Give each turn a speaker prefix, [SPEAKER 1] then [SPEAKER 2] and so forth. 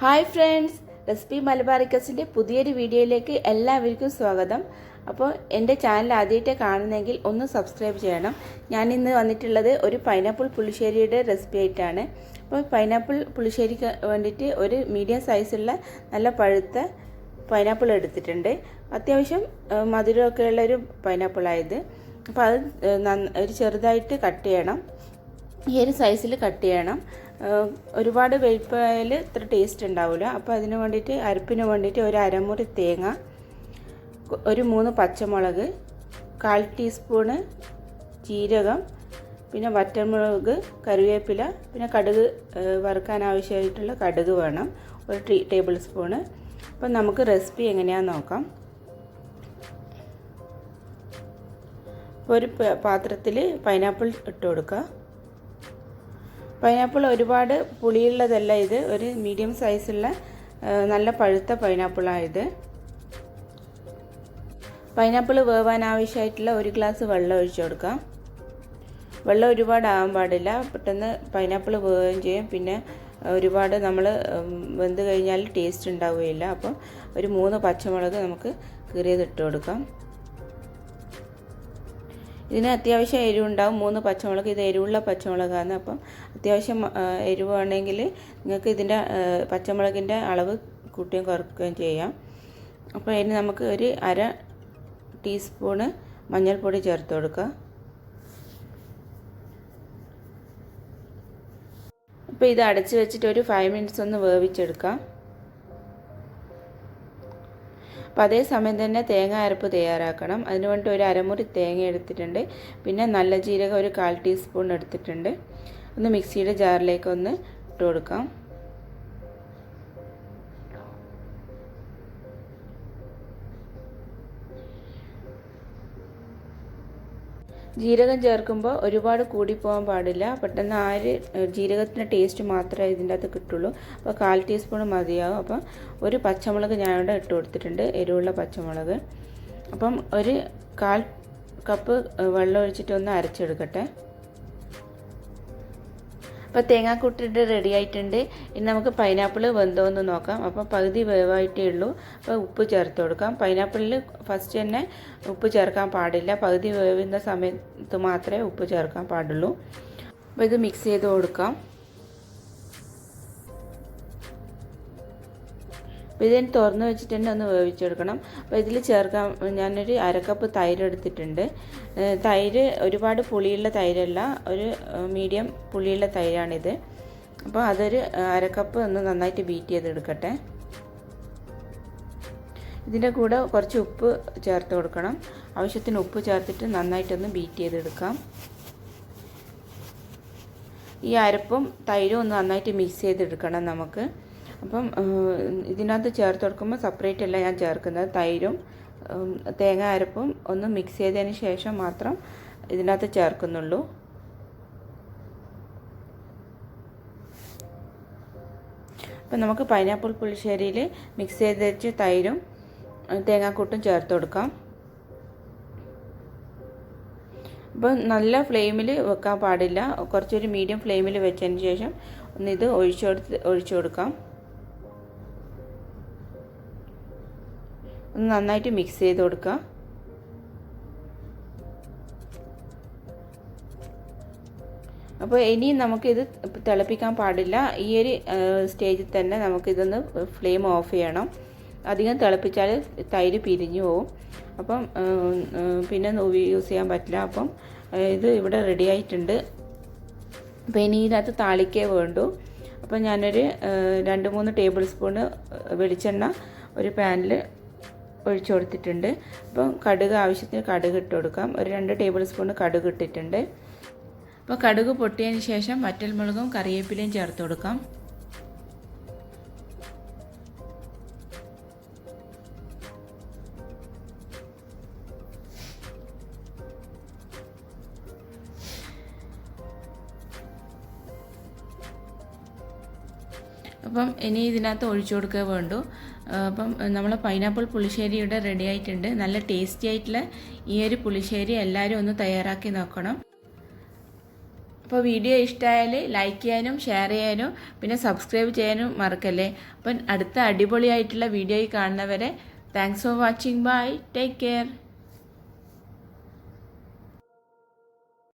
[SPEAKER 1] Hi friends, recipe മലബാറിക്കസിൻ്റെ പുതിയൊരു വീഡിയോയിലേക്ക് എല്ലാവർക്കും സ്വാഗതം. അപ്പോൾ എൻ്റെ ചാനൽ ആദ്യമായിട്ട് കാണുന്നെങ്കിൽ ഒന്ന് സബ്സ്ക്രൈബ് ചെയ്യണം. ഞാൻ ഇന്ന് വന്നിട്ടുള്ളത് ഒരു പൈനാപ്പിൾ പുളിശ്ശേരിയുടെ റെസിപ്പി ആയിട്ടാണ്. അപ്പോൾ പൈനാപ്പിൾ പുളിശ്ശേരിക്ക് വേണ്ടിയിട്ട് ഒരു മീഡിയം സൈസുള്ള നല്ല പഴുത്ത പൈനാപ്പിൾ എടുത്തിട്ടുണ്ട്. അത്യാവശ്യം മധുരമൊക്കെ ഉള്ളൊരു പൈനാപ്പിളായത്. അപ്പോൾ അത് ഒരു ചെറുതായിട്ട് കട്ട് ചെയ്യണം. ഈ ഒരു സൈസിൽ കട്ട് ചെയ്യണം. ഒരുപാട് വെളുപ്പയിൽ ഇത്ര ടേസ്റ്റ് ഉണ്ടാവില്ല. അപ്പോൾ അതിന് വേണ്ടിയിട്ട് അരപ്പിന് വേണ്ടിയിട്ട് ഒരു അരമുറി തേങ്ങ, ഒരു 3 പച്ചമുളക്, 1/4 ടീസ്പൂണ് ജീരകം, പിന്നെ വറ്റൽമുളക്, കറിവേപ്പില, പിന്നെ കടുക് വറുക്കാൻ ആവശ്യമായിട്ടുള്ള കടുക് വേണം, ഒരു ടേബിൾ സ്പൂണ്. അപ്പം നമുക്ക് റെസിപ്പി എങ്ങനെയാണെന്ന് നോക്കാം. അപ്പോൾ ഒരു പാത്രത്തിൽ പൈനാപ്പിൾ ഇട്ട് കൊടുക്കുക. പൈനാപ്പിൾ ഒരുപാട് പുളിയുള്ളതല്ല, ഇത് ഒരു മീഡിയം സൈസുള്ള നല്ല പഴുത്ത പൈനാപ്പിളായത്. പൈനാപ്പിൾ വേവാൻ ആവശ്യമായിട്ടുള്ള 1 ഗ്ലാസ് വെള്ളം ഒഴിച്ചു കൊടുക്കാം. വെള്ളം ഒരുപാട് ആവാൻ പാടില്ല, പെട്ടെന്ന് പൈനാപ്പിൾ വേവുകയും ചെയ്യും. പിന്നെ ഒരുപാട് നമ്മൾ വെന്ത് കഴിഞ്ഞാൽ ടേസ്റ്റ് ഉണ്ടാവുകയില്ല. അപ്പോൾ ഒരു 3 പച്ചമുളക് നമുക്ക് കീറിയത് ഇട്ട് കൊടുക്കാം. ഇതിന് അത്യാവശ്യം എരിവുണ്ടാവും. 3 പച്ചമുളക്, ഇത് എരിവുള്ള പച്ചമുളകാണ്. അപ്പം അത്യാവശ്യം എരിവാണെങ്കിൽ നിങ്ങൾക്ക് ഇതിൻ്റെ പച്ചമുളകിൻ്റെ അളവ് കൂട്ടുകയും കുറയ്ക്കുകയും ചെയ്യാം. അപ്പോൾ ഇനി നമുക്ക് ഒരു 1/2 ടീസ്പൂണ് മഞ്ഞൾപ്പൊടി ചേർത്ത് കൊടുക്കുക. അപ്പോൾ ഇത് അടച്ച് വെച്ചിട്ട് ഒരു 5 മിനിറ്റ്സ് ഒന്ന് വേവിച്ചെടുക്കാം. അപ്പോൾ അതേ സമയം തന്നെ തേങ്ങ അരപ്പ് തയ്യാറാക്കണം. അതിന് വേണ്ടി ഒരു അരമുറി തേങ്ങ എടുത്തിട്ടുണ്ട്. പിന്നെ നല്ല ജീരകം ഒരു 1/4 ടീസ്പൂൺ എടുത്തിട്ടുണ്ട്. ഒന്ന് മിക്സിയുടെ ജാറിലേക്ക് ഒന്ന് ഇട്ട് കൊടുക്കാം. ജീരകം ചേർക്കുമ്പോൾ ഒരുപാട് കൂടിപ്പോകാൻ പാടില്ല. പെട്ടെന്ന് ജീരകത്തിൻ്റെ ടേസ്റ്റ് മാത്രമേ ഇതിൻ്റെ അകത്ത് കിട്ടുള്ളൂ. അപ്പോൾ 1/4 ടീസ്പൂൺ മതിയാവും. അപ്പം ഒരു പച്ചമുളക് ഞാനിവിടെ ഇട്ട് കൊടുത്തിട്ടുണ്ട്, എരിവുള്ള പച്ചമുളക്. അപ്പം ഒരു 1/4 കപ്പ് വെള്ളം ഒഴിച്ചിട്ട് ഒന്ന് അരച്ചെടുക്കട്ടെ. അപ്പോൾ തേങ്ങാക്കൂട്ടിട്ട് റെഡി ആയിട്ടുണ്ട്. ഇനി നമുക്ക് പൈനാപ്പിൾ വെന്തോന്ന് നോക്കാം. അപ്പോൾ പകുതി വേവായിട്ടേ ഉള്ളൂ. അപ്പോൾ ഉപ്പ് ചേർത്ത് കൊടുക്കാം. പൈനാപ്പിളിൽ ഫസ്റ്റ് തന്നെ ഉപ്പ് ചേർക്കാൻ പാടില്ല. പകുതി വേവുന്ന സമയത്ത് മാത്രമേ ഉപ്പ് ചേർക്കാൻ പാടുള്ളൂ. അപ്പോൾ ഇത് മിക്സ് ചെയ്ത് കൊടുക്കാം. അപ്പോൾ ഇതിന് തുറന്ന് വെച്ചിട്ട് തന്നെ ഒന്ന് വേവിച്ചെടുക്കണം. അപ്പോൾ ഇതിൽ ചേർക്കാൻ ഞാനൊരു 1/2 കപ്പ് തൈര് എടുത്തിട്ടുണ്ട്. തൈര് ഒരുപാട് പുളിയുള്ള തൈരല്ല, ഒരു മീഡിയം പുളിയുള്ള തൈരാണിത്. അപ്പോൾ അതൊരു 1/2 കപ്പ് ഒന്ന് നന്നായിട്ട് ബീറ്റ് ചെയ്തെടുക്കട്ടെ. ഇതിൻ്റെ കൂടെ കുറച്ച് ഉപ്പ് ചേർത്ത് കൊടുക്കണം. ആവശ്യത്തിന് ഉപ്പ് ചേർത്തിട്ട് നന്നായിട്ടൊന്ന് ബീറ്റ് ചെയ്തെടുക്കാം. ഈ അരപ്പും തൈരും ഒന്ന് നന്നായിട്ട് മിക്സ് ചെയ്തെടുക്കണം നമുക്ക്. അപ്പം ഇതിനകത്ത് ചേർത്ത് കൊടുക്കുമ്പോൾ സെപ്പറേറ്റ് അല്ല ഞാൻ ചേർക്കുന്നത്. തൈരും തേങ്ങ അരപ്പും ഒന്ന് മിക്സ് ചെയ്തതിന് ശേഷം മാത്രം ഇതിനകത്ത് ചേർക്കുന്നുള്ളൂ. അപ്പം നമുക്ക് പൈനാപ്പിൾ പുളിശ്ശേരിയിൽ മിക്സ് ചെയ്ത് വെച്ച് തൈരും തേങ്ങാക്കൂട്ടും ചേർത്ത് കൊടുക്കാം. അപ്പം നല്ല ഫ്ലെയിമിൽ വെക്കാൻ പാടില്ല, കുറച്ചൊരു മീഡിയം ഫ്ലെയിമിൽ വെച്ചതിന് ശേഷം ഒന്നിത് ഒഴിച്ചു കൊടുക്കാം. ഒന്ന് നന്നായിട്ട് മിക്സ് ചെയ്ത് കൊടുക്കുക. അപ്പോൾ ഇനി നമുക്കിത് തിളപ്പിക്കാൻ പാടില്ല. ഈ ഒരു സ്റ്റേജിൽ തന്നെ നമുക്കിതൊന്ന് ഫ്ലെയിം ഓഫ് ചെയ്യണം. അധികം തിളപ്പിച്ചാൽ തൈര് പിരിഞ്ഞു പോവും. അപ്പം പിന്നെ യൂസ് ചെയ്യാൻ പറ്റില്ല. അപ്പം ഇത് ഇവിടെ റെഡി ആയിട്ടുണ്ട്. അപ്പോൾ ഇനി ഇതിനകത്ത് താളിക്കേ വേണ്ടൂ. അപ്പം ഞാനൊരു 2-3 ടേബിൾ സ്പൂണ് വെളിച്ചെണ്ണ ഒരു പാനിൽ ഒഴിച്ചു കൊടുത്തിട്ടുണ്ട്. അപ്പം കടുക് ആവശ്യത്തിന് കടുക് ഇട്ട് കൊടുക്കാം. ഒരു 2 ടേബിൾ സ്പൂൺ കടുക് ഇട്ടിട്ടുണ്ട്. അപ്പോൾ കടുക് പൊട്ടിയതിന് ശേഷം വറ്റൽമുളകും കറിവേപ്പിലയും ചേർത്ത് കൊടുക്കാം. അപ്പം ഇനി ഇതിനകത്ത് ഒഴിച്ചു കൊടുക്കുക വേണ്ടു. അപ്പം നമ്മൾ പൈനാപ്പിൾ പുളിശ്ശേരി ഇവിടെ റെഡി ആയിട്ടുണ്ട്. നല്ല ടേസ്റ്റി ആയിട്ടുള്ള ഈ ഒരു പുളിശ്ശേരി എല്ലാവരും ഒന്ന് തയ്യാറാക്കി നോക്കണം. അപ്പോൾ വീഡിയോ ഇഷ്ടമായാൽ ലൈക്ക് ചെയ്യാനും ഷെയർ ചെയ്യാനും പിന്നെ സബ്സ്ക്രൈബ് ചെയ്യാനും മറക്കല്ലേ. അപ്പം അടുത്ത അടിപൊളിയായിട്ടുള്ള വീഡിയോയിൽ കാണുന്നവരെ thanks for watching. Bye, take care.